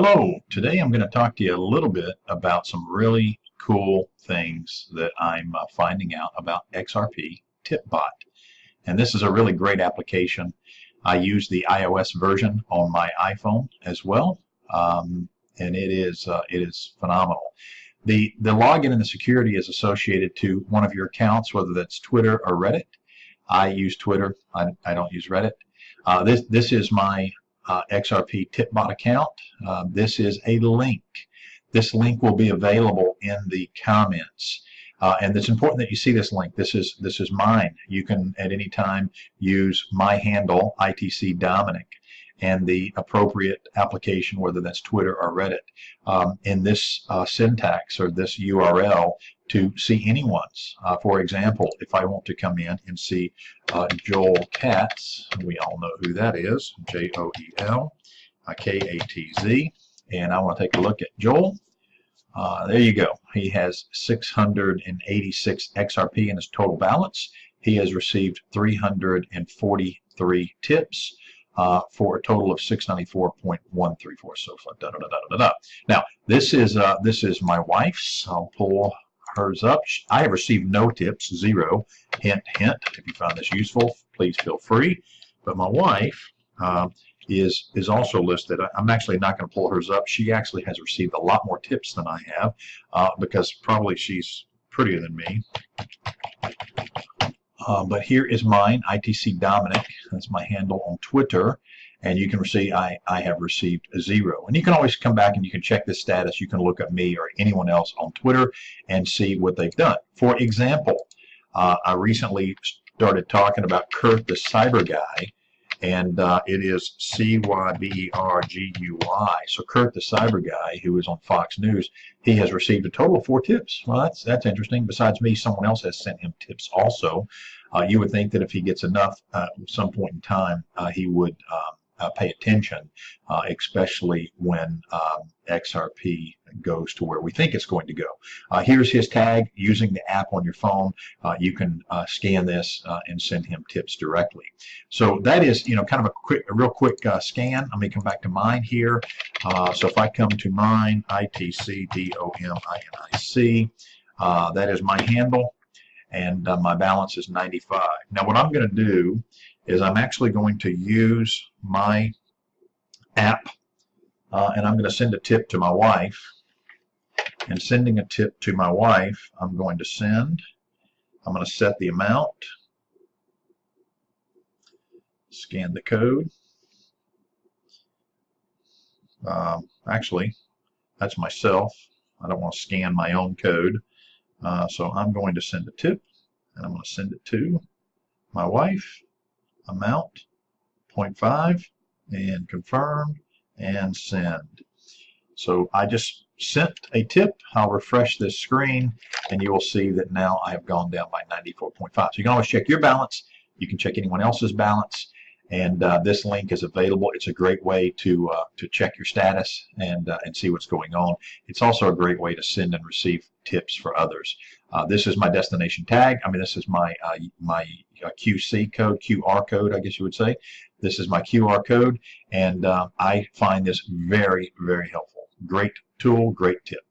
Hello, today I'm going to talk to you a little bit about some really cool things that I'm finding out about XRPTIPBOT. And this is a really great application. I use the iOS version on my iPhone as well, and it is phenomenal. The login and the security is associated to one of your accounts, whether that's Twitter or Reddit. I use Twitter. I don't use Reddit. This is my XRPTIPBOT account. This is a link. This link will be available in the comments. And it's important that you see this link. This is mine. You can at any time use my handle, ITC Dominic, and the appropriate application, whether that's Twitter or Reddit, in this syntax or this URL to see anyone's. For example, if I want to come in and see Joel Katz, we all know who that is, Joel Katz, and I want to take a look at Joel. There you go. He has 686 XRP in his total balance. He has received 343 tips. For a total of 694.134. So Now this is my wife's. I'll pull hers up. I have received no tips, zero. Hint, hint. If you found this useful, please feel free. But my wife is also listed. I'm actually not going to pull hers up. She actually has received a lot more tips than I have because probably she's prettier than me. But here is mine, ITC Dominic. That's my handle on Twitter. And you can see I have received a zero. And you can always come back and you can check this status. You can look up me or anyone else on Twitter and see what they've done. For example, I recently started talking about Kurt the Cyber Guy. And it is CYBERGUY. So Kurt the Cyber Guy, who is on Fox News, he has received a total of 4 tips. Well, that's interesting. Besides me, someone else has sent him tips also. You would think that if he gets enough at some point in time, he would pay attention, especially when XRP goes to where we think it's going to go. Here's his tag. Using the app on your phone, you can scan this and send him tips directly. So that is, kind of a real quick scan. Let me come back to mine here. So if I come to mine, ITC DOMINIC, that is my handle, and my balance is 95. Now what I'm going to do is I'm actually going to use my app and I'm going to send a tip to my wife. And sending a tip to my wife, I'm going to set the amount, scan the code. Actually, that's myself. I don't want to scan my own code. So I'm going to send a tip, and I'm going to send it to my wife. Amount 0.5 and confirm and send. So I just sent a tip. I'll refresh this screen and you will see that now I have gone down by 94.5. So you can always check your balance. You can check anyone else's balance, and this link is available. It's a great way to check your status and see what's going on. It's also a great way to send and receive tips for others. This is my destination tag. This is my QC code, QR code, I guess you would say. This is my QR code, and I find this very, very helpful. Great tool, great tip.